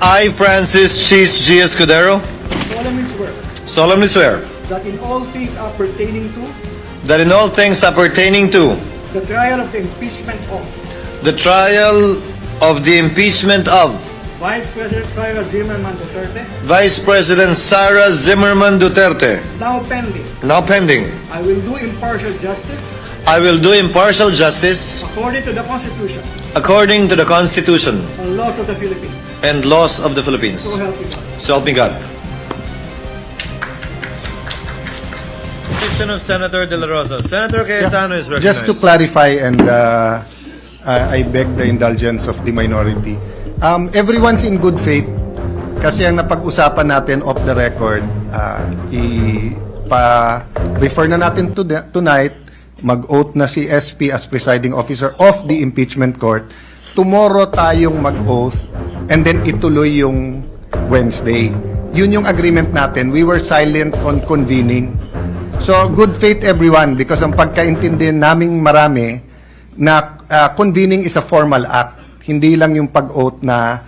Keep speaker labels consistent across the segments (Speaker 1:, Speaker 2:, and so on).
Speaker 1: I, Francis Cheese G. Escudero,
Speaker 2: solemnly swear
Speaker 1: solemnly swear
Speaker 2: that in all things appertaining to
Speaker 1: that in all things appertaining to
Speaker 2: the trial of the impeachment of
Speaker 1: the trial of the impeachment of
Speaker 2: Vice President Sara Zimmerman Duterte,
Speaker 1: Vice President Sara Zimmerman Duterte,
Speaker 2: now pending,
Speaker 1: I
Speaker 2: I will do impartial justice
Speaker 1: justice
Speaker 2: according to the Constitution
Speaker 1: according to the Constitution
Speaker 2: and laws of the Philippines.
Speaker 1: and laws of the Philippines.
Speaker 2: So help me God.
Speaker 1: So help me God. Petition of Senator De La Rosa. Senator Cayetano is recognized.
Speaker 3: Just to clarify, and I beg the indulgence of the minority. Everyone's in good faith kasi ang napag-usapan natin off the record, refer na natin tonight, mag-oath na si SP as presiding officer of the impeachment court. Tomorrow tayong mag-oath and then ituloy yung Wednesday. Yun yung agreement natin. We were silent on convening. So, good faith everyone because ang pagkaintindihan naming marami na convening is a formal act. Hindi lang yung pag-oath na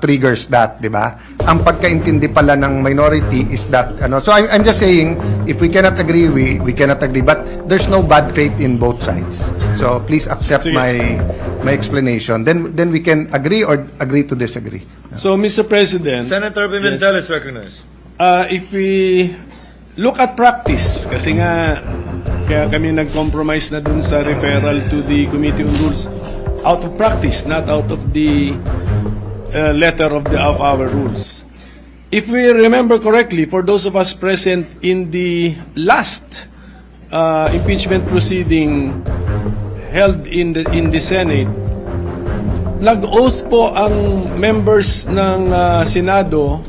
Speaker 3: triggers that, di ba? Ang pagkaintindi pala ng minority is that, so I'm just saying, if we cannot agree, we cannot agree. But there's no bad faith in both sides. So please accept my explanation. Then we can agree or agree to disagree.
Speaker 4: So, Mr. President,
Speaker 1: Senator Pimentel is recognized.
Speaker 4: if we look at practice, kasi nga, kaya kami nag-compromise na dun sa referral to the Committee on Rules out of practice, not out of the letter of our rules. If we remember correctly, for those of us present in the last impeachment proceeding held in the Senate, nag-oath po ang members ng Senado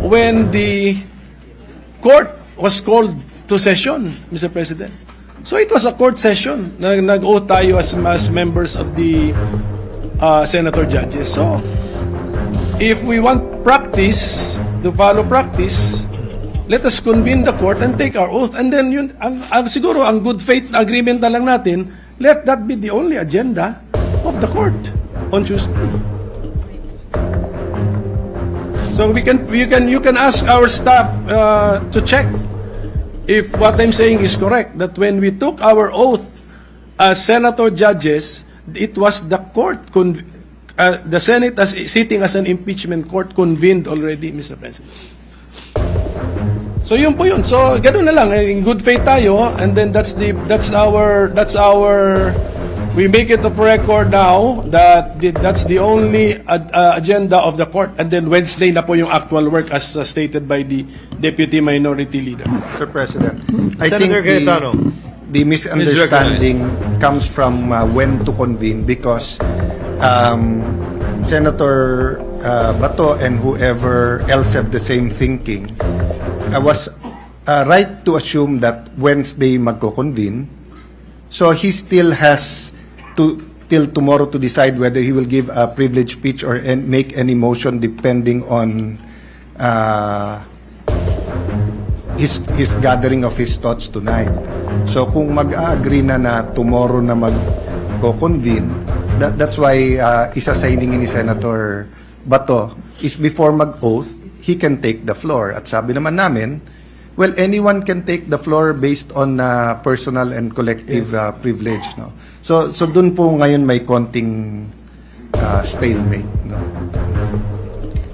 Speaker 4: when the court was called to session, Mr. President. So it was a court session. Nag-oath tayo as members of the senator judges. So if we want practice, to follow practice, let us convene the court and take our oath. And then yun, siguro ang good faith agreement na lang natin, let that be the only agenda of the court on Tuesday. So you can ask our staff to check if what I'm saying is correct, that when we took our oath as senator judges, it was the court, the Senate as sitting as an impeachment court convened already, Mr. President. So yun po yun. So ganoon na lang, in good faith tayo, and then that's our we make it of record now that that's the only agenda of the court, and then Wednesday na po yung actual work as stated by the Deputy Minority Leader.
Speaker 3: Mr. President, I
Speaker 1: Senator
Speaker 3: think
Speaker 1: Cayetano
Speaker 3: the misunderstanding comes from when to convene because Senator Bato and whoever else have the same thinking was right to assume that Wednesday magko-convene. So he still has till tomorrow to decide whether he will give a privilege speech or make any motion depending on his gathering of his thoughts tonight. So kung mag-agree na tomorrow na mag-convene, that's why isa-signing ni Senator Bato is before mag-oath, he can take the floor. At sabi naman namin, well, anyone can take the floor based on personal and collective privilege, no? So dun po ngayon may konting stalemate, no?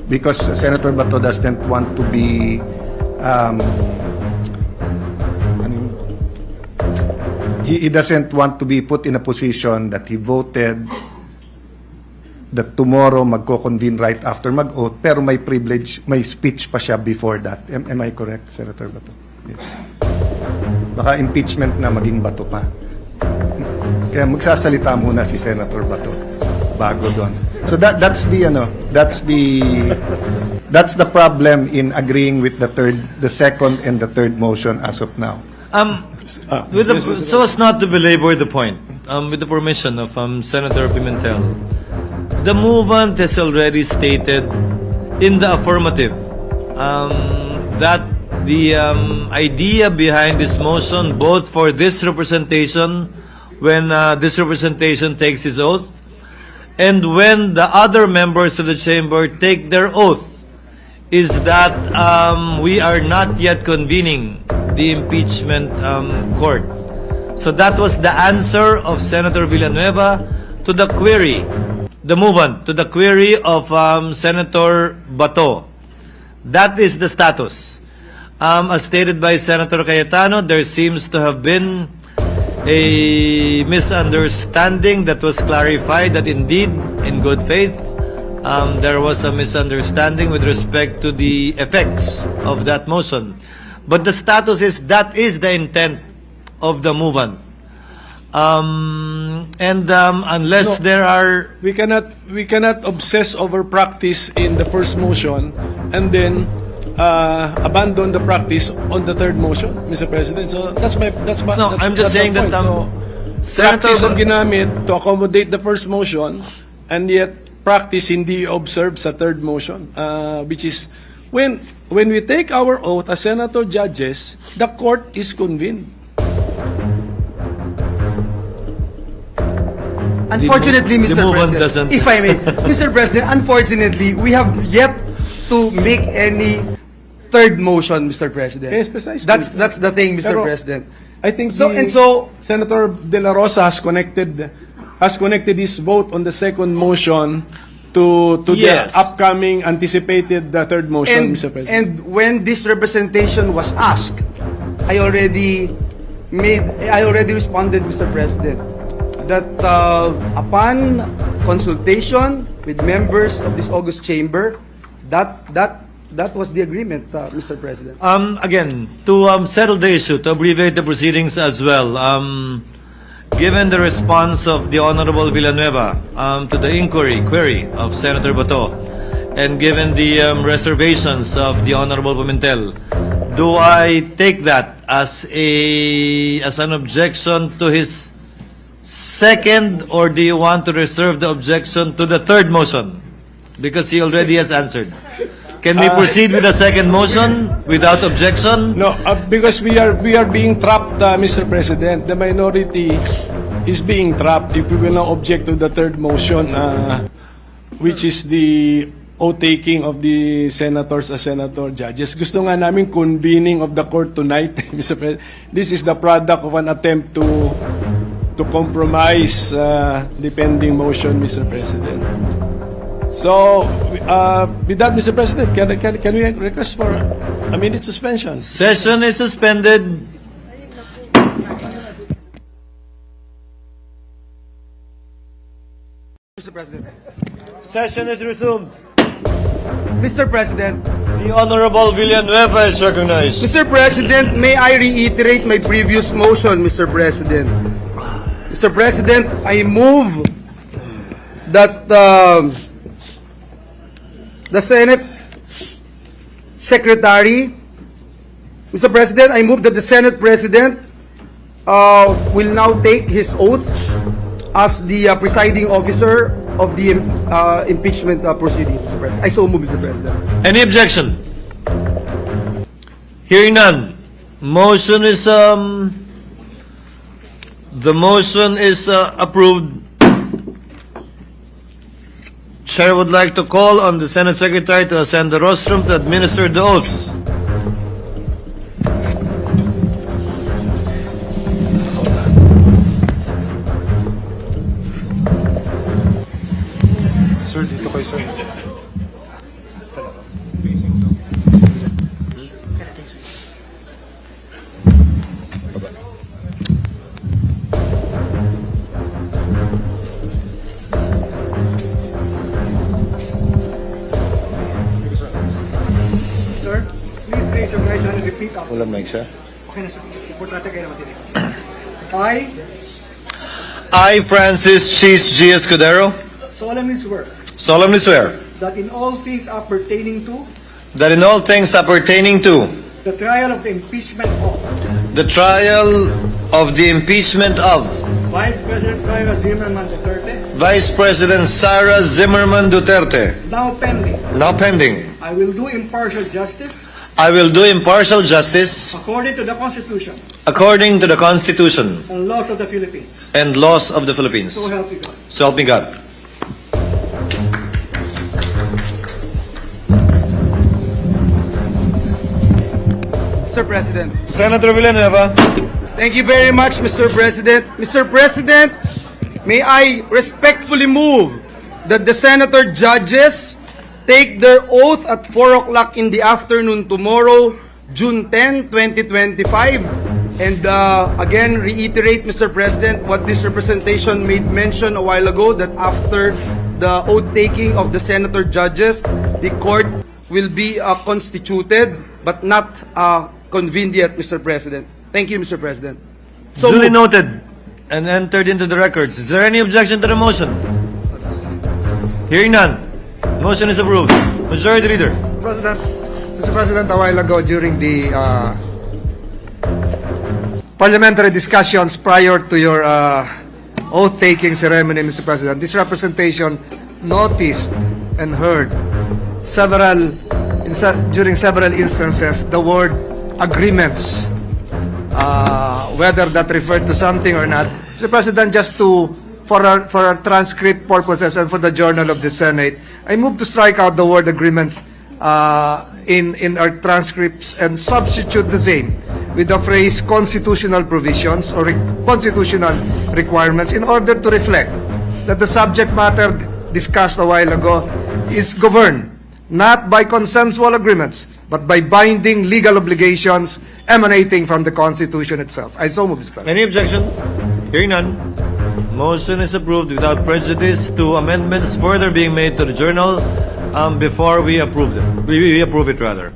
Speaker 3: Because Senator Bato doesn't want to be he doesn't want to be put in a position that he voted that tomorrow magko-convene right after mag-oath, pero may privilege, may speech pa siya before that. Am I correct, Senator Bato? Yes. Baka impeachment na maging Bato pa. Kaya magsasalita muna si Senator Bato bago doon. So that's the problem in agreeing with the second and the third motion as of now.
Speaker 1: So as not to belabor the point, with the permission of Senator Pimentel, the movement has already stated in the affirmative that the idea behind this motion, both for this representation, when this representation takes its oath, and when the other members of the chamber take their oath, is that we are not yet convening the impeachment court. So that was the answer of Senator Villanueva to the query, the movement, to the query of Senator Bato. That is the status. As stated by Senator Cayetano, there seems to have been a misunderstanding that was clarified that indeed, in good faith, there was a misunderstanding with respect to the effects of that motion. But the status is that is the intent of the movement. Unless there are...
Speaker 4: We cannot obsess over practice in the first motion and then abandon the practice on the third motion, Mr. President. So
Speaker 1: No, I'm just saying that
Speaker 4: practice ang ginamit to accommodate the first motion, and yet practice hindi observed sa third motion, which is when we take our oath as senator judges, the court is convened.
Speaker 5: Unfortunately,
Speaker 1: The
Speaker 5: Mr.
Speaker 1: movement
Speaker 5: President,
Speaker 1: doesn't.
Speaker 5: if I may, Mr. President, unfortunately, we have yet to make any third motion, Mr. President.
Speaker 4: Yes, precisely.
Speaker 5: That's the thing, Mr.
Speaker 4: Pero,
Speaker 5: President.
Speaker 4: I think
Speaker 5: So,
Speaker 4: the-
Speaker 5: and so,
Speaker 4: Senator De La Rosa has connected his vote on the second motion to
Speaker 1: Yes.
Speaker 4: the upcoming anticipated third motion,
Speaker 5: and,
Speaker 4: Mr. President.
Speaker 5: and when this representation was asked, I already responded, Mr. President, that upon consultation with members of this August chamber, that was the agreement, Mr. President.
Speaker 1: Again, to settle the issue, to abbreviate the proceedings as well, given the response of the Honorable Villanueva to the query of Senator Bato, and given the reservations of the Honorable Pimentel, do I take that as an objection to his second, or do you want to reserve the objection to the third motion? Because he already has answered. Can we proceed with the second motion without objection?
Speaker 4: No, because we are being trapped, Mr. President. The minority is being trapped if we will not object to the third motion, which is the oath-taking of the senators as senator judges. Gusto nga namin convening of the court tonight, Mr. President. This is the product of an attempt to compromise the pending motion, Mr. President. So, with that, Mr. President, can we request for a minute suspension?
Speaker 1: Session is suspended.
Speaker 5: Mr. President.
Speaker 1: Session is resumed.
Speaker 5: Mr. President,
Speaker 1: The Honorable Villanueva is recognized.
Speaker 5: Mr. President, may I reiterate my previous motion, Mr. President? Mr. President, I move that the Senate Secretary, Mr. President, I move that the Senate President will now take his oath as the presiding officer of the impeachment proceedings, Mr. President. I so move, Mr. President.
Speaker 1: Any objection? Hearing none. Motion is the motion is approved. Chair would like to call on the Senate Secretary to ascend the rostrum to administer the oath.
Speaker 3: Sir, dito kayo, sir.
Speaker 2: Sir, please raise your right hand and repeat after.
Speaker 3: Walang mic, sir.
Speaker 2: Okay na, sir. Importante kayo naman din.
Speaker 1: I, Francis Cheese G. Escudero,
Speaker 2: solemnly swear
Speaker 1: solemnly swear
Speaker 2: that in all things appertaining to
Speaker 1: that in all things appertaining to
Speaker 2: the trial of the impeachment of
Speaker 1: the trial of the impeachment of
Speaker 2: Vice President Sara Zimmerman Duterte,
Speaker 1: Vice President Sara Zimmerman Duterte,
Speaker 2: now pending,
Speaker 1: I
Speaker 2: will do impartial justice
Speaker 1: do impartial justice
Speaker 2: according to the Constitution
Speaker 1: according to the Constitution
Speaker 2: and laws of the Philippines.
Speaker 1: and laws of the Philippines.
Speaker 2: So help me God.
Speaker 1: So help me God.
Speaker 5: Mr. President.
Speaker 1: Senator Villanueva.
Speaker 5: Thank you very much, Mr. President. Mr. President, may I respectfully move that the senator judges take their oath at 4 o'clock in the afternoon tomorrow, June 10, 2025. And again, reiterate, Mr. President, what this representation made mention a while ago, that after the oath-taking of the senator judges, the court will be constituted but not convened yet, Mr. President. Thank you, Mr. President.
Speaker 1: Duly noted and entered into the records. Is there any objection to the motion? Hearing none. Motion is approved. Majority Leader.
Speaker 6: Mr. President, a while ago during the parliamentary discussions prior to your oath-taking ceremony, Mr. President, this representation noticed and heard during several instances the word agreements, whether that referred to something or not. Mr. President, just for our transcript purposes and for the Journal of the Senate, I move to strike out the word agreements in our transcripts and substitute the same with the phrase constitutional provisions or constitutional requirements, in order to reflect that the subject matter discussed a while ago is governed not by consensual agreements but by binding legal obligations emanating from the Constitution itself. I so move, Mr. President.
Speaker 1: Any objection? Hearing none. Motion is approved without prejudice to amendments further being made to the journal before we approve them. We approve it rather.